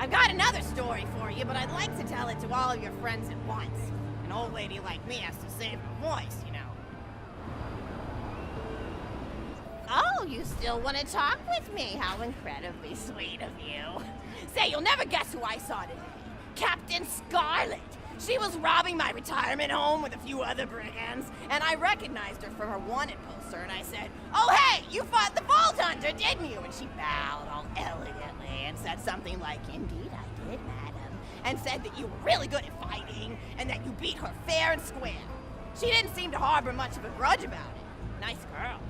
I've got another story for you, but I'd like to tell it to all of your friends at once. An old lady like me has to save her voice, you know. Oh, you still want to talk with me? How incredibly sweet of you. Say, you'll never guess who I saw today. Captain Scarlet. She was robbing my retirement home with a few other brigands, and I recognized her from her wanted poster, and I said, "Oh, hey, you fought the Vault Hunter, didn't you?" And she bowed all elegantly and said something like, "Indeed I did, madam," and said that you were really good at fighting, and that you beat her fair and square. She didn't seem to harbor much of a grudge about it. Nice girl.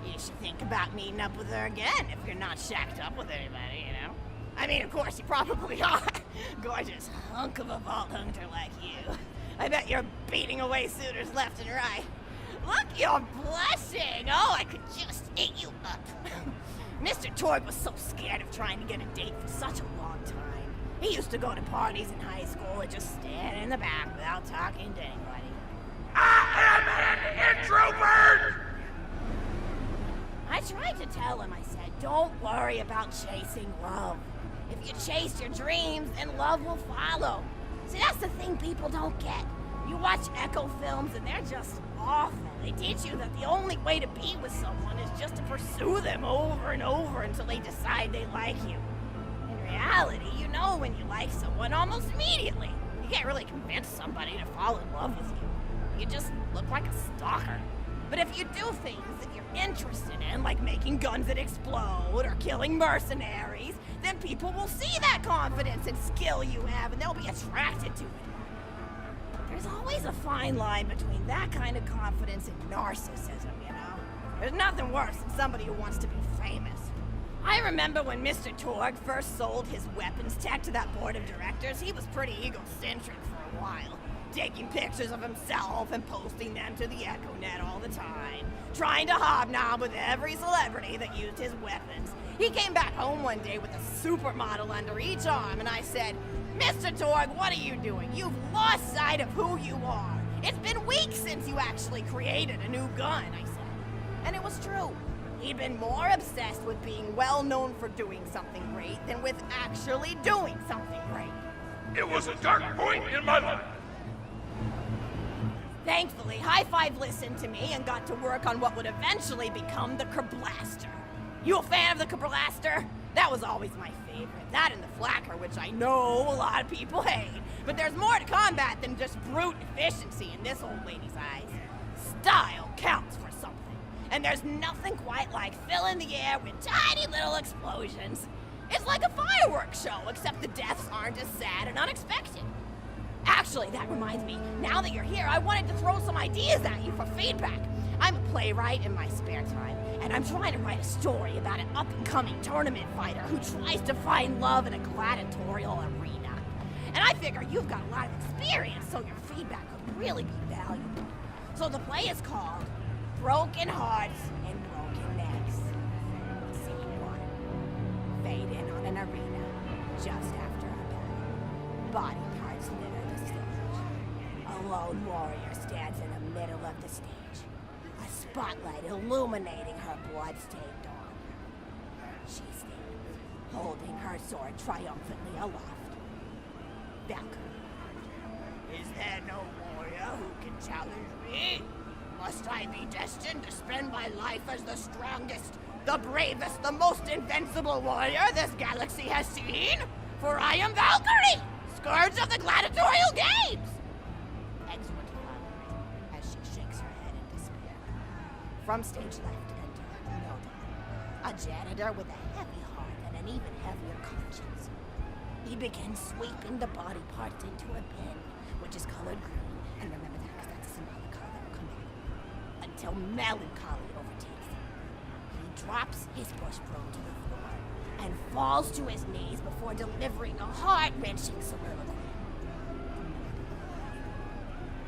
You should think about meeting up with her again if you're not shacked up with anybody, you know? I mean, of course, you probably are. Gorgeous hunk of a vault hunter like you. I bet you're beating away suitors left and right. Look, you're blushing. Oh, I could just eat you up. Mr. Torg was so scared of trying to get a date for such a long time. He used to go to parties in high school and just stand in the back without talking to anybody. I am an introvert! I tried to tell him, I said, don't worry about chasing love. If you chase your dreams, then love will follow. See, that's the thing people don't get. You watch Echo films and they're just awful. They teach you that the only way to be with someone is just to pursue them over and over until they decide they like you. In reality, you know when you like someone almost immediately. You can't really convince somebody to fall in love with you. You just look like a stalker. But if you do things that you're interested in, like making guns that explode or killing mercenaries, then people will see that confidence and skill you have, and they'll be attracted to it. There's always a fine line between that kind of confidence and narcissism, you know? There's nothing worse than somebody who wants to be famous. I remember when Mr. Torg first sold his weapons tech to that board of directors, he was pretty egocentric for a while. Taking pictures of himself and posting them to the EchoNet all the time. Trying to hobnob with every celebrity that used his weapons. He came back home one day with a supermodel under each arm, and I said, "Mr. Torg, what are you doing? You've lost sight of who you are. It's been weeks since you actually created a new gun," I said. And it was true. He'd been more obsessed with being well known for doing something great than with actually doing something great. It was a dark point in my life. Thankfully, High Five listened to me and got to work on what would eventually become the Kerblaster. You a fan of the Kerblaster? That was always my favorite. That and the Flacker, which I know a lot of people hate. But there's more to combat than just brute efficiency in this old lady's eyes. Style counts for something. And there's nothing quite like filling the air with tiny little explosions. It's like a fireworks show, except the deaths aren't as sad and unexpected. Actually, that reminds me, now that you're here, I wanted to throw some ideas at you for feedback. I'm a playwright in my spare time, and I'm trying to write a story about an up-and-coming tournament fighter who tries to find love in a gladiatorial arena. And I figure you've got a lot of experience, so your feedback could really be valuable. So the play is called Broken Hearts and Broken Necks. Scene 1. Fade in on an arena just after a battle. Body parts litter the stage. A lone warrior stands in the middle of the stage. A spotlight illuminating her blood-stained arm. She stands, holding her sword triumphantly aloft. Valkyrie. Is there no warrior who can challenge me? Must I be destined to spend my life as the strongest, the bravest, the most invincible warrior this galaxy has seen? For I am Valkyrie, scourge of the gladiatorial games! Exhort Valkyrie as she shakes her head in despair. From stage left enter Noda, a janitor with a heavy heart and an even heavier conscience. He begins sweeping the body parts into a bin, which is colored green, and remember that because that's a symbolic color that will come out, until melancholy overtakes him. He drops his bush broom to the floor and falls to his knees before delivering a heart-wrenching soliloquy.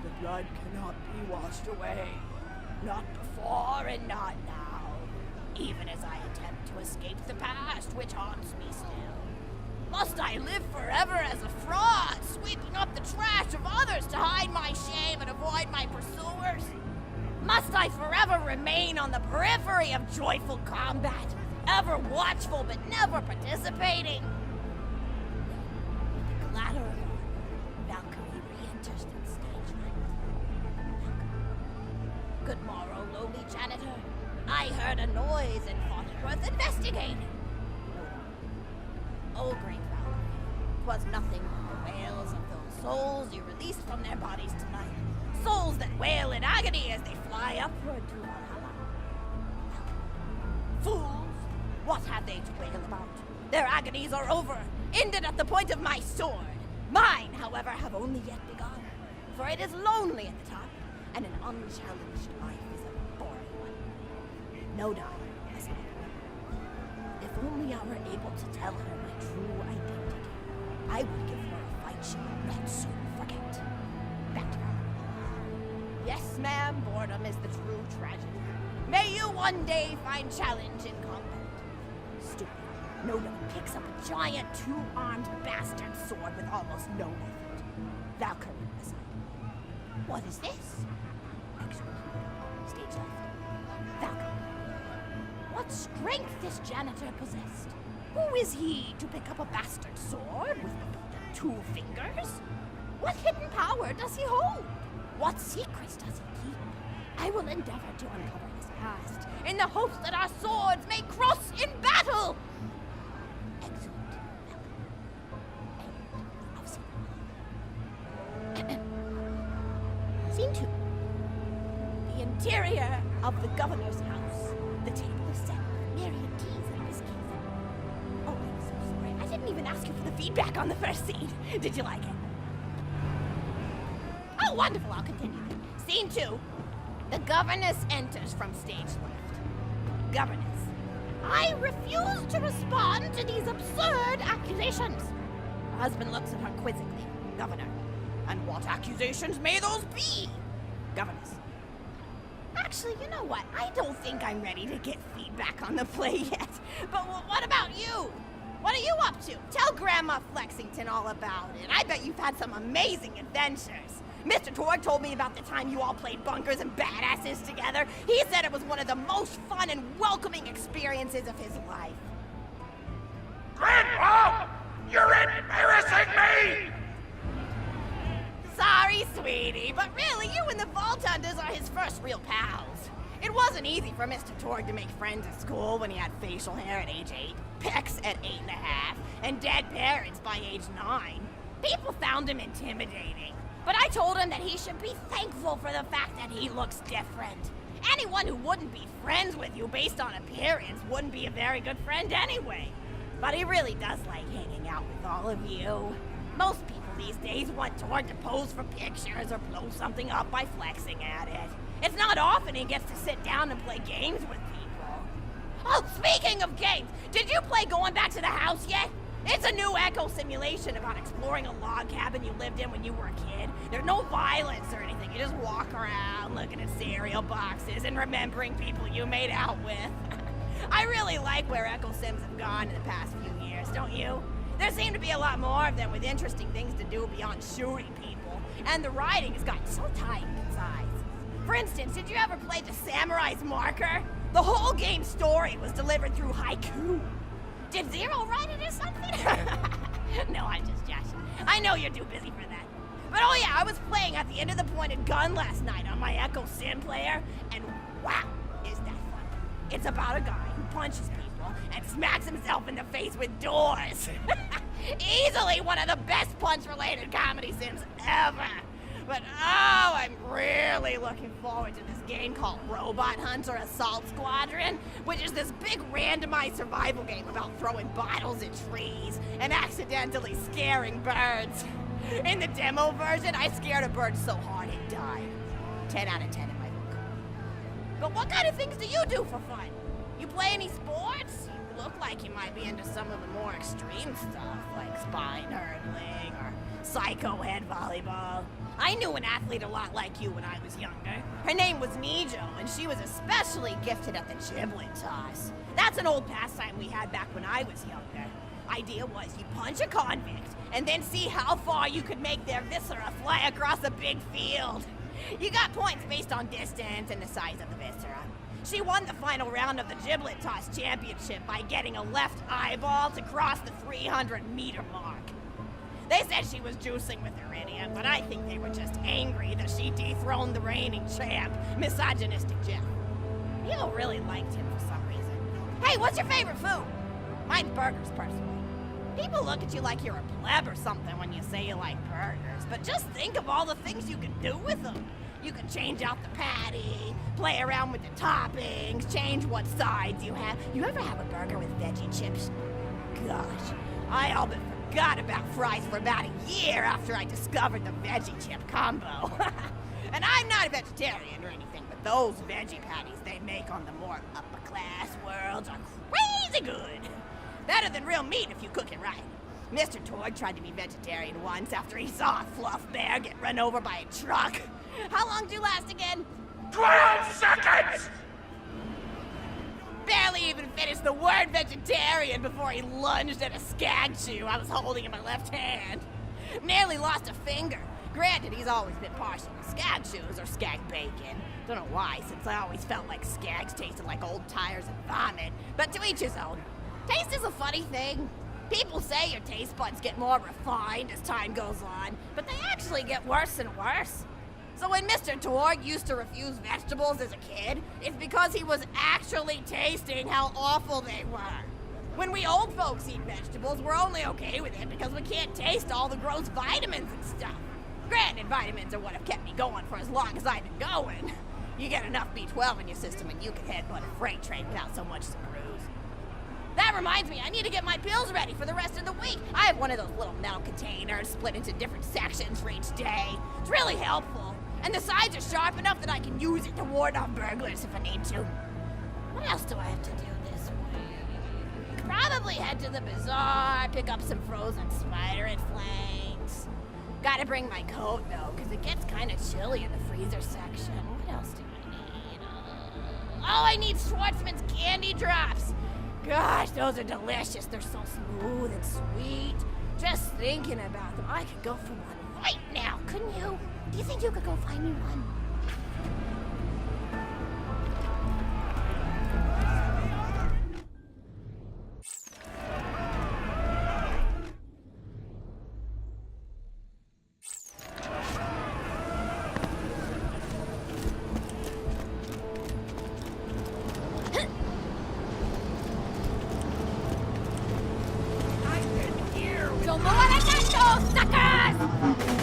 The blood cannot be washed away. Not before and not now. Even as I attempt to escape the past, which haunts me still. Must I live forever as a fraud, sweeping up the trash of others to hide my shame and avoid my pursuers? Must I forever remain on the periphery of joyful combat, ever watchful but never participating? ladder of honor, Valkyrie re-enters the stage right. Good morrow, lowly janitor. I heard a noise and thought it worth investigating. Oh, great Valkyrie, 'twas nothing but the wails of those souls you released from their bodies tonight. Souls that wail in agony as they fly upward to Valhalla. Fools! What have they to wail about? Their agonies are over, ended at the point of my sword. Mine, however, have only yet begun, for it is lonely at the top, and an unchallenged life is a boring one. No dying, as I know. If only I were able to tell her my true identity, I would give her a fight she would not soon forget. Back to her. Yes, ma'am, boredom is the true tragedy. May you one day find challenge in combat. Stupid. Noda picks up a giant two-armed bastard sword with almost no effort. Valkyrie aside. What is this? Excellent. Stage left. Valkyrie. What strength this janitor possessed? Who is he to pick up a bastard sword with but 2 fingers? What hidden power does he hold? What secrets does he keep? I will endeavor to uncover his past, in the hopes that our swords may cross in battle! Excellent. End of scene. Scene 2. The interior of the governor's house. The table is set with myriad teas and biscuits. Oh, I'm so sorry. I didn't even ask you for the feedback on the first scene. Did you like it? Oh, wonderful. I'll continue. Scene 2. The governess enters from stage left. Governess. I refuse to respond to these absurd accusations. Her husband looks at her quizzically. Governor. And what accusations may those be? Governess. Actually, you know what? I don't think I'm ready to get feedback on the play yet. But what about you? What are you up to? Tell Grandma Flexington all about it. I bet you've had some amazing adventures. Mr. Torg told me about the time you all played bunkers and badasses together. He said it was one of the most fun and welcoming experiences of his life. Grandpa! You're embarrassing me! Sorry, sweetie, but really, you and the Vault Hunters are his first real pals. It wasn't easy for Mr. Torg to make friends at school when he had facial hair at age 8, pecs at 8.5, and dead parents by age 9. People found him intimidating. But I told him that he should be thankful for the fact that he looks different. Anyone who wouldn't be friends with you based on appearance wouldn't be a very good friend anyway. But he really does like hanging out with all of you. Most people these days want Torg to pose for pictures or blow something up by flexing at it. It's not often he gets to sit down and play games with people. Oh, speaking of games, did you play Going Back to the House yet? It's a new echo simulation about exploring a log cabin you lived in when you were a kid. There's no violence or anything. You just walk around looking at cereal boxes and remembering people you made out with. I really like where echo sims have gone in the past few years, don't you? There seem to be a lot more of them with interesting things to do beyond shooting people. And the writing has gotten so tight and concise. For instance, did you ever play The Samurai's Marker? The whole game's story was delivered through haiku. Did Zero write it or something? No, I'm just joshing. I know you're too busy for that. But oh yeah, I was playing at the end of the pointed gun last night on my Echo Sim player, and wow, is that fun. It's about a guy who punches people and smacks himself in the face with doors. Easily one of the best punch-related comedy sims ever. But oh, I'm really looking forward to this game called Robot Hunter Assault Squadron, which is this big randomized survival game about throwing bottles at trees and accidentally scaring birds. In the demo version, I scared a bird so hard it died. 10 out of 10 in my book. But what kind of things do you do for fun? You play any sports? You look like you might be into some of the more extreme stuff, like spine hurdling or psycho head volleyball. I knew an athlete a lot like you when I was younger. Her name was Mijo, and she was especially gifted at the giblet toss. That's an old pastime we had back when I was younger. Idea was you punch a convict, and then see how far you could make their viscera fly across a big field. You got points based on distance and the size of the viscera. She won the final round of the giblet toss championship by getting a left eyeball to cross the 300-meter mark. They said she was juicing with iridium, but I think they were just angry that she dethroned the reigning champ, misogynistic Jeff. People really liked him for some reason. Hey, what's your favorite food? Mine's burgers, personally. People look at you like you're a pleb or something when you say you like burgers, but just think of all the things you can do with them. You can change out the patty, play around with the toppings, change what sides you have. You ever have a burger with veggie chips? Gosh, I all but forgot about fries for about a year after I discovered the veggie chip combo. And I'm not a vegetarian or anything, but those veggie patties they make on the more upper class worlds are crazy good. Better than real meat if you cook it right. Mr. Torg tried to be vegetarian once after he saw a fluff bear get run over by a truck. How long do you last again? 12 seconds! Barely even finished the word vegetarian before he lunged at a skag chew I was holding in my left hand. Nearly lost a finger. Granted, he's always been partial to skag chews or skag bacon. Don't know why, since I always felt like skags tasted like old tires and vomit. But to each his own. Taste is a funny thing. People say your taste buds get more refined as time goes on, but they actually get worse and worse. So when Mr. Torg used to refuse vegetables as a kid, it's because he was actually tasting how awful they were. When we old folks eat vegetables, we're only okay with it because we can't taste all the gross vitamins and stuff. Granted, vitamins are what have kept me going for as long as I've been going. You get enough B12 in your system and you can headbutt a freight train without so much as a bruise. That reminds me, I need to get my pills ready for the rest of the week. I have one of those little metal containers split into different sections for each day. It's really helpful. And the sides are sharp enough that I can use it to ward off burglars if I need to. What else do I have to do this week? Probably head to the bazaar, pick up some frozen spider and flanks. Gotta bring my coat though, because it gets kind of chilly in the freezer section. What else do I need? Oh, I need Schwartzman's candy drops. Gosh, those are delicious. They're so smooth and sweet. Just thinking about them, I could go for one right now, couldn't you? Do you think you could go find me one? Don't know what I got, those suckers!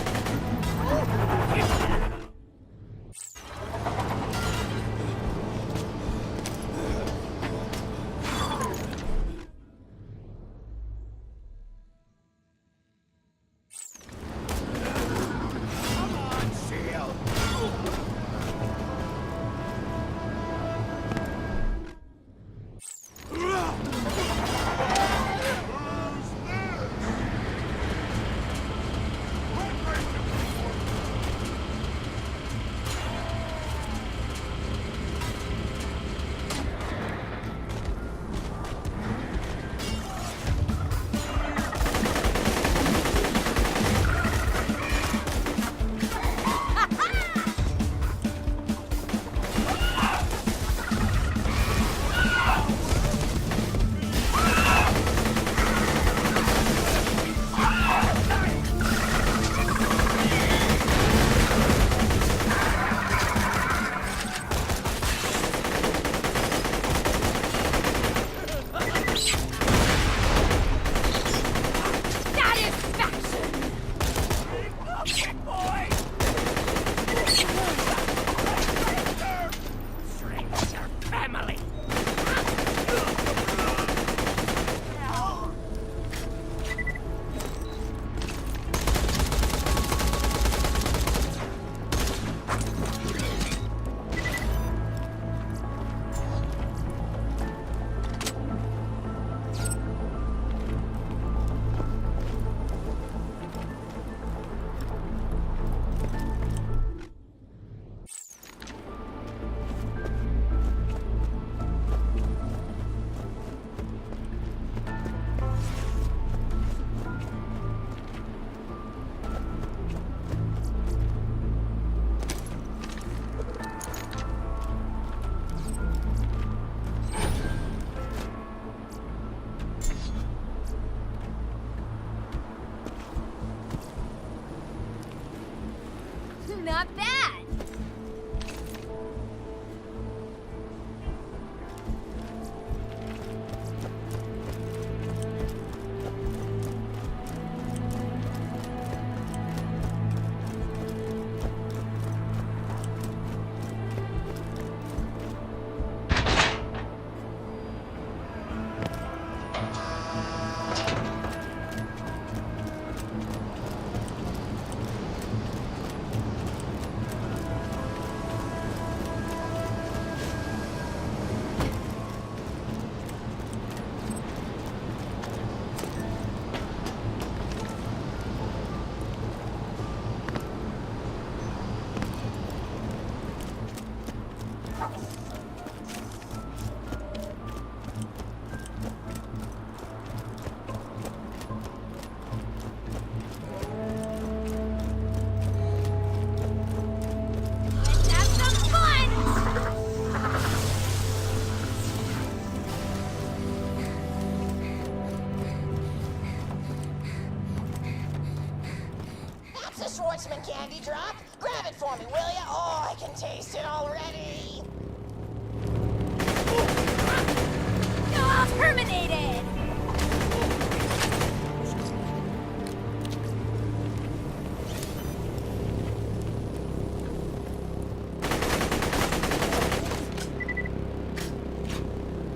not bad. Schwartzman candy drop? Grab it for me, will ya? Oh, I can taste it already. Oh, terminated!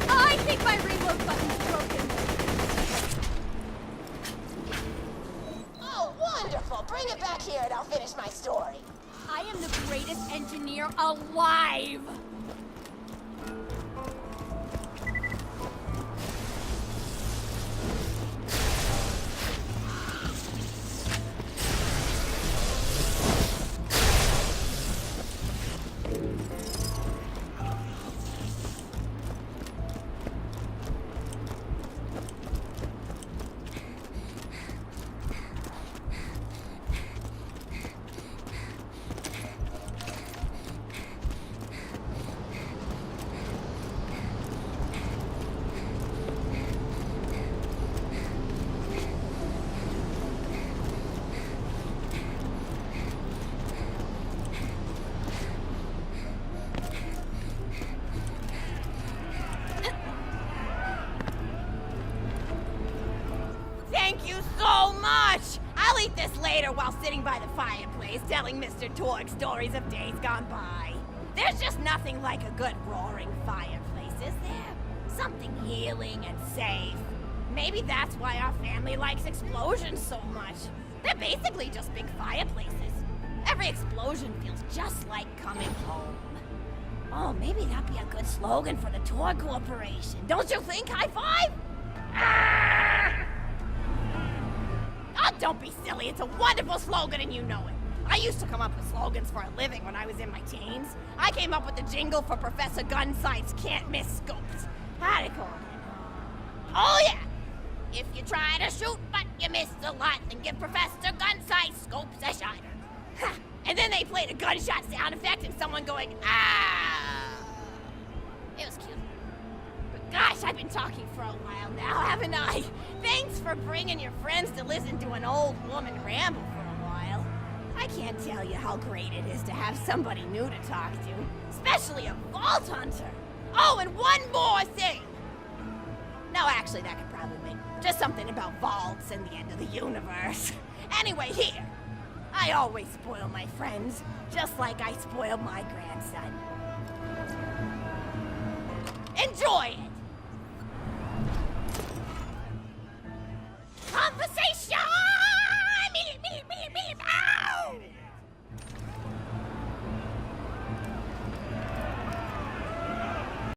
Oh, I think my reload button's broken. Oh, wonderful. Bring it back here and I'll finish my story. I am the greatest engineer alive! Thank you so much! I'll eat this later while sitting by the fireplace telling Mr. Torg stories of days gone by. There's just nothing like a good roaring fireplace, is there? Something healing and safe. Maybe that's why our family likes explosions so much. They're basically just big fireplaces. Every explosion feels just like coming home. Oh, maybe that'd be a good slogan for the Torg Corporation. Don't you think, High Five? Oh, don't be silly. It's a wonderful slogan and you know it. I used to come up with slogans for a living when I was in my teens. I came up with the jingle for Professor Gunsight's Can't Miss Scopes. How'd it go again? Oh, yeah. If you try to shoot but you miss a lot, then give Professor Gunsight's scopes a shot. Ha! And then they played a gunshot sound effect and someone going, ah. It was cute. But gosh, I've been talking for a while now, haven't I? Thanks for bringing your friends to listen to an old woman ramble for a while. I can't tell you how great it is to have somebody new to talk to, especially a vault hunter. Oh, and one more thing. No, actually, that could probably wait. Just something about vaults and the end of the universe. Anyway, here. I always spoil my friends, just like I spoiled my grandson. Enjoy it!